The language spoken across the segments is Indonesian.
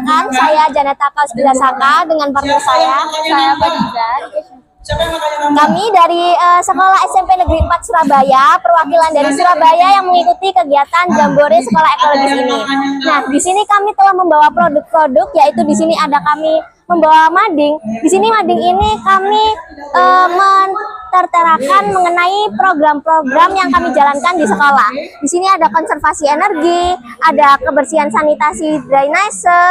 Perkenalkan, saya Janeta Kausbilasaka dengan partner saya Badizan. Kami dari Sekolah SMP Negeri 4 Surabaya, perwakilan dari Surabaya yang mengikuti kegiatan Jambore Sekolah Ekologis ini. Nah, di sini kami telah membawa produk-produk, yaitu di sini ada kami membawa mading. Di sini mading ini kami menterterakan mengenai program-program yang kami jalankan di sekolah. Di sini ada konservasi energi, ada kebersihan sanitasi drainase,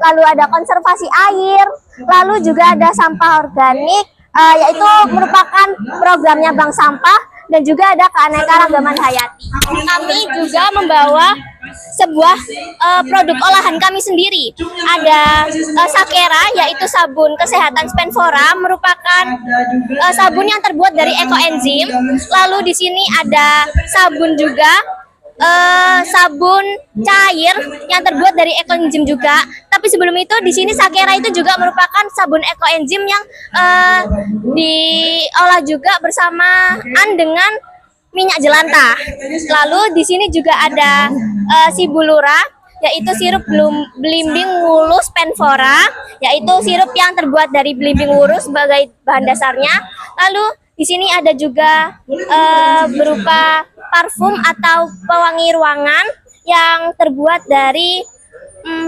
lalu ada konservasi air, lalu juga ada sampah organik, yaitu merupakan programnya Bank Sampah, dan juga ada keanekaragaman hayati. Kami juga membawa sebuah produk olahan kami sendiri. Ada Sakera, yaitu sabun kesehatan Spenfora, merupakan sabun yang terbuat dari ekoenzim. Lalu di sini ada sabun juga, sabun cair yang terbuat dari ekoenzim juga. Tapi sebelum itu di sini Sakera itu juga merupakan sabun ekoenzim yang diolah juga bersamaan dengan minyak jelantah. Lalu di sini juga ada Sibulura, yaitu sirup belimbing wulu Spenfora, yaitu sirup yang terbuat dari belimbing wulu sebagai bahan dasarnya. Lalu di sini ada juga berupa parfum atau pewangi ruangan yang terbuat dari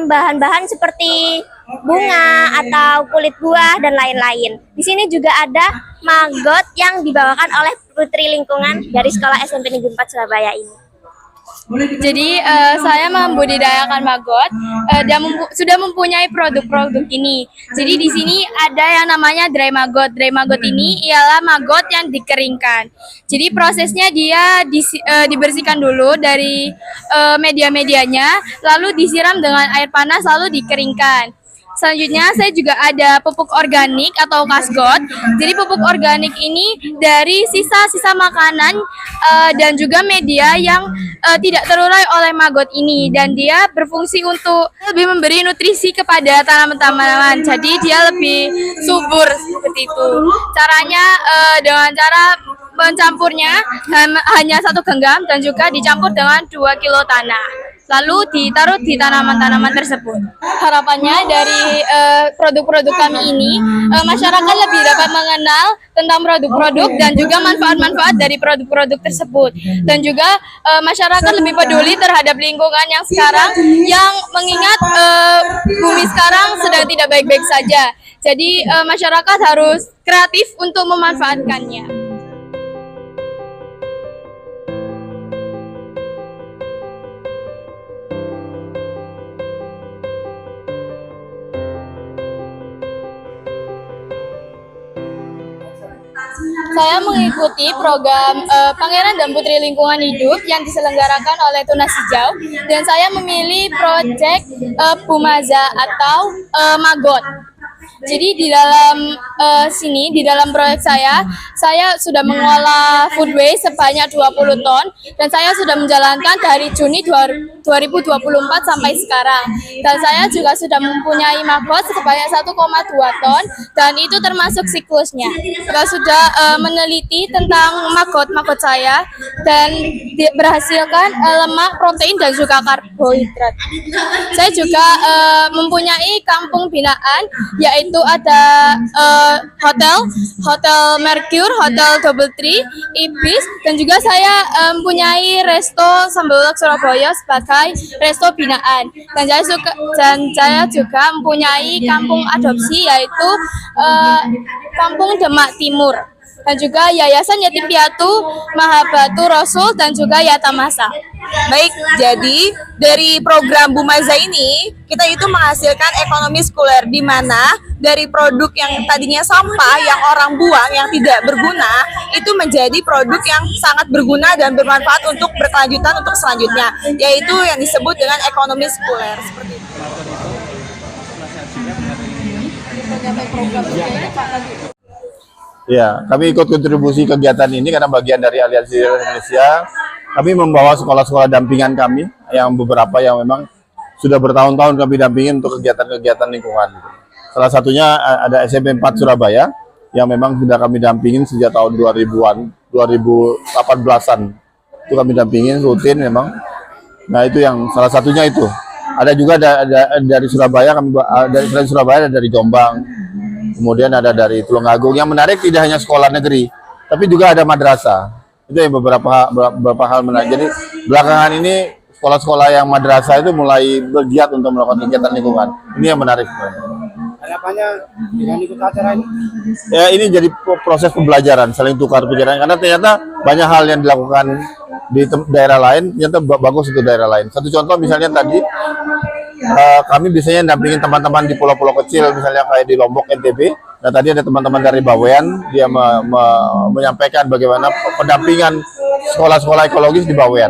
bahan-bahan seperti bunga atau kulit buah dan lain-lain. Di sini juga ada maggot yang dibawakan oleh Putri Lingkungan dari Sekolah SMP Negeri 4 Surabaya ini. Jadi saya membudidayakan maggot dan sudah mempunyai produk-produk ini. Jadi di sini ada yang namanya dry maggot. Dry maggot ini ialah maggot yang dikeringkan. Jadi prosesnya dia dibersihkan dulu dari media-medianya, lalu disiram dengan air panas, lalu dikeringkan. Selanjutnya saya juga ada pupuk organik atau kasgot. Jadi pupuk organik ini dari sisa-sisa makanan dan juga media yang tidak terurai oleh maggot ini, dan dia berfungsi untuk lebih memberi nutrisi kepada tanaman-tanaman. Jadi dia lebih subur seperti itu. Caranya dengan cara mencampurnya hanya 1 genggam dan juga dicampur dengan 2 kilo tanah. Lalu ditaruh di tanaman-tanaman tersebut. Harapannya dari produk-produk kami ini, masyarakat lebih dapat mengenal tentang produk-produk dan juga manfaat-manfaat dari produk-produk tersebut. Dan juga masyarakat lebih peduli terhadap lingkungan yang sekarang, yang mengingat bumi sekarang sedang tidak baik-baik saja. Jadi masyarakat harus kreatif untuk memanfaatkannya. Saya mengikuti program Pangeran dan Putri Lingkungan Hidup yang diselenggarakan oleh Tunas Hijau, dan saya memilih proyek Bumaza atau Maggot. Jadi di dalam di dalam proyek saya sudah mengolah food waste sebanyak 20 ton, dan saya sudah menjalankan dari Juni 2024 sampai sekarang. Dan saya juga sudah mempunyai maggot sebanyak 1,2 ton, dan itu termasuk siklusnya. Saya sudah meneliti tentang maggot saya, dan berhasilkan lemak, protein, dan juga karbohidrat. Saya juga mempunyai kampung binaan, yaitu ada Hotel Mercure, Hotel Double Tree, Ibis, dan juga saya mempunyai Resto Sambalok Surabaya sebagai resto binaan. Dan saya juga mempunyai kampung adopsi, yaitu Kampung Demak Timur, dan juga Yayasan Yatim Piatu Mahabatu Rasul, dan juga Yatamasa. Baik, jadi dari program Bumaza ini kita itu menghasilkan ekonomi sirkuler, di mana dari produk yang tadinya sampah yang orang buang yang tidak berguna itu menjadi produk yang sangat berguna dan bermanfaat untuk berkelanjutan untuk selanjutnya, yaitu yang disebut dengan ekonomi sirkuler seperti itu. Ya, kami ikut kontribusi kegiatan ini karena bagian dari Aliansi Indonesia. Kami membawa sekolah-sekolah dampingan kami yang beberapa yang memang sudah bertahun-tahun kami dampingin untuk kegiatan-kegiatan lingkungan. Salah satunya ada SMP 4 Surabaya yang memang sudah kami dampingin sejak tahun 2000-an, 2018-an. Itu kami dampingin rutin memang. Nah, itu yang salah satunya itu. Ada juga dari Surabaya, dari Surabaya, ada dari Jombang, kemudian ada dari Tulungagung. Yang menarik tidak hanya sekolah negeri, tapi juga ada madrasah. Itu yang beberapa hal menarik. Jadi belakangan ini sekolah-sekolah yang madrasah itu mulai bergiat untuk melakukan kegiatan lingkungan. Ini yang menarik. Harapannya dengan ikut acara ini? Ya, ini jadi proses pembelajaran, saling tukar pikiran. Karena ternyata banyak hal yang dilakukan di daerah lain, ternyata bagus untuk daerah lain. Satu contoh misalnya tadi, kami biasanya dampingin teman-teman di pulau-pulau kecil, misalnya kayak di Lombok, NTB. Nah, tadi ada teman-teman dari Bawean, dia menyampaikan bagaimana pendampingan sekolah-sekolah ekologis di Bawean.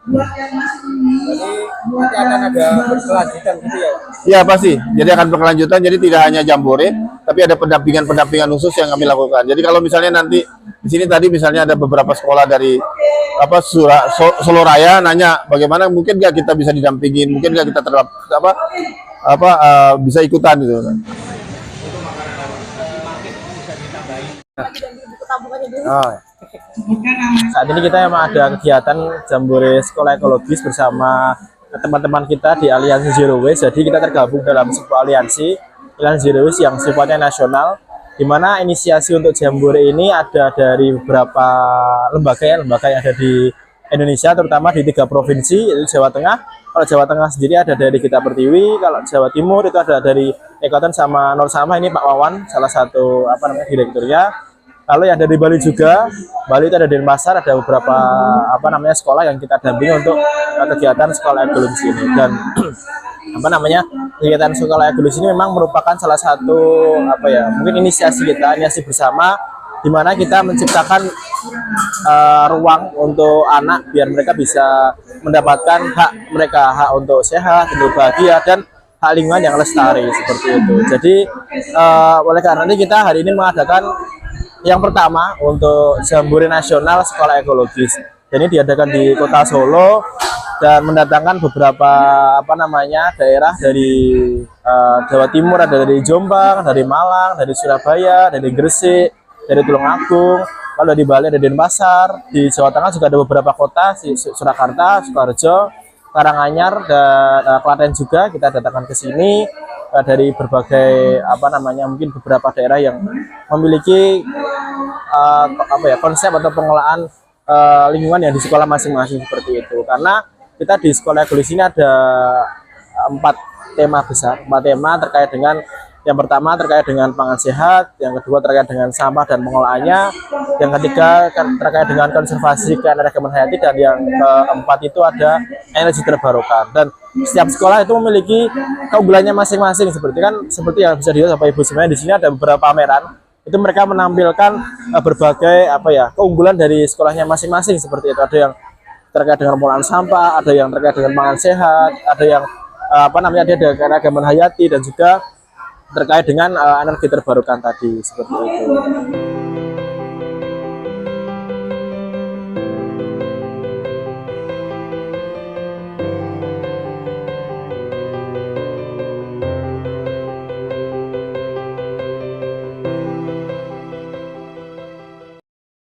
Jadi nanti akan ada berkelanjutan gitu ya? Iya pasti, jadi akan berkelanjutan. Jadi tidak hanya jambore, tapi ada pendampingan khusus yang kami lakukan. Jadi kalau misalnya nanti di sini tadi misalnya ada beberapa sekolah dari Solo Raya nanya bagaimana mungkin nggak kita bisa didampingin, mungkin nggak kita bisa ikutan gitu. Oh. Saat ini kita memang ada kegiatan jambore sekolah ekologis bersama teman-teman kita di Aliansi Zero Waste. Jadi kita tergabung dalam sebuah aliansi Zero Waste yang sifatnya nasional, di mana inisiasi untuk jambore ini ada dari beberapa lembaga yang ada di Indonesia, terutama di 3 provinsi, yaitu Jawa Tengah. Kalau Jawa Tengah sendiri ada dari Kita Pertiwi, kalau Jawa Timur itu ada dari Ekoton sama Nur Sama, ini Pak Wawan salah satu direkturnya. Lalu yang dari Bali juga, Bali itu ada Denpasar, ada beberapa sekolah yang kita dampingi untuk kegiatan sekolah ekologis ini. Dan kegiatan sekolah ekologis ini memang merupakan salah satu mungkin inisiasi bersama, di mana kita menciptakan ruang untuk anak biar mereka bisa mendapatkan hak mereka, hak untuk sehat, untuk bahagia, dan hak lingkungan yang lestari seperti itu. Jadi oleh karena itu kita hari ini mengadakan yang pertama untuk jambore nasional sekolah ekologis. Ini diadakan di Kota Solo dan mendatangkan beberapa daerah dari Jawa Timur, ada dari Jombang, dari Malang, dari Surabaya, dari Gresik, dari Tulungagung, lalu di Bali ada Denpasar, di Jawa Tengah juga ada beberapa kota, Surakarta, Sukoharjo, Karanganyar, dan Klaten juga kita datangkan ke sini dari berbagai mungkin beberapa daerah yang memiliki konsep atau pengelolaan lingkungan yang di sekolah masing-masing seperti itu. Karena kita di sekolah ekologis ini ada 4 tema besar, 4 tema terkait dengan, yang pertama terkait dengan pangan sehat, yang kedua terkait dengan sampah dan pengelolaannya, yang ketiga terkait dengan konservasi keanekaragaman hayati, dan yang keempat itu ada energi terbarukan. Dan setiap sekolah itu memiliki keunggulannya masing-masing, seperti yang bisa dilihat Bapak Ibu sebenarnya di sini ada beberapa pameran, itu mereka menampilkan berbagai keunggulan dari sekolahnya masing-masing seperti itu. Ada yang terkait dengan pengelolaan sampah, ada yang terkait dengan pangan sehat, ada yang ada keanekaragaman hayati, dan juga terkait dengan energi terbarukan tadi seperti itu.